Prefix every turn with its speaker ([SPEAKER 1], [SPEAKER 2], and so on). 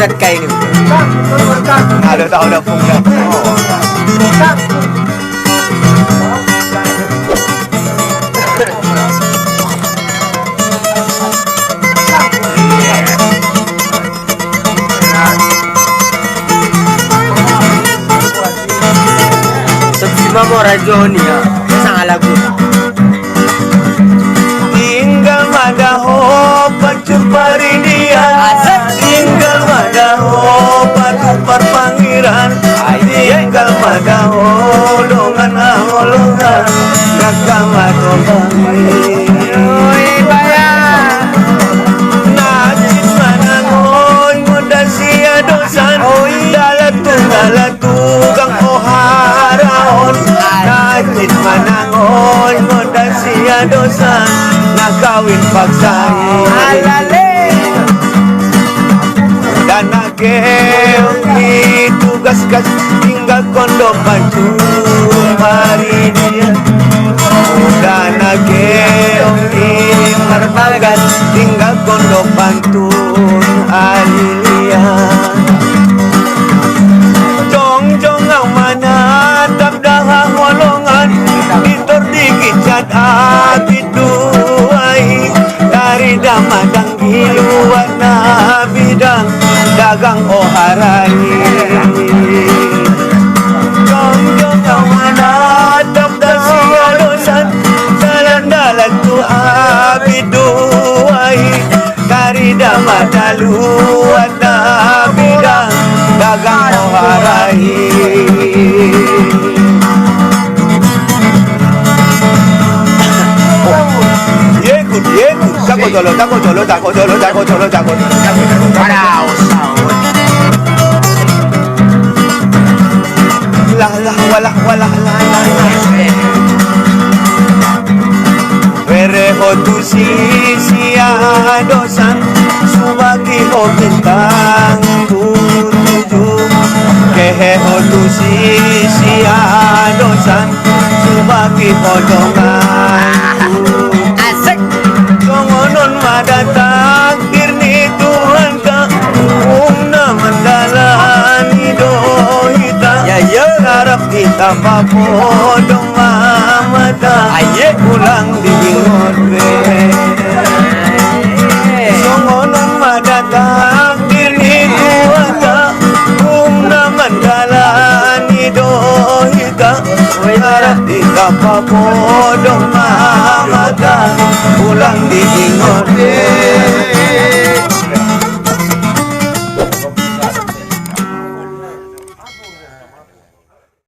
[SPEAKER 1] ikat kain ni. Ada tahu dah pun dah. Mamo rajo niya sang lagu tinggal madaho pacupari dia tinggal madaho patupar pangiran tinggal madaho longan ahologan nakamato bangi baya najis manangoy modasia dosan dalatu kang oharaon najis manangoy modasia dosan nakawin paksain alale dan nakeong ditugaskan tinggal kondo pacumari dia dan nakeong dimarbagan tinggal kondo pantun alilian jong-jong ang manatap dah walongan ditor dikicat abid duai dari damadang giluan na bidang dagang oharani jong-jong ang manatap dah sialosan dalan-dalan tu abid duai dari damadaluan na bidang dagang oharai yekut tako jolo para wala Vereho tu sisia dosan subaki ho bintang tuju keheho tu sisia dosan subaki podongan asik kongonon madatang kirni Tuhan ka menjalani dohita harap kita papodong mamata pulang di ngorbe songonon madatang kirni Tuhan ka menjalani dohita harap kita papodong mamata pulang di ngorbe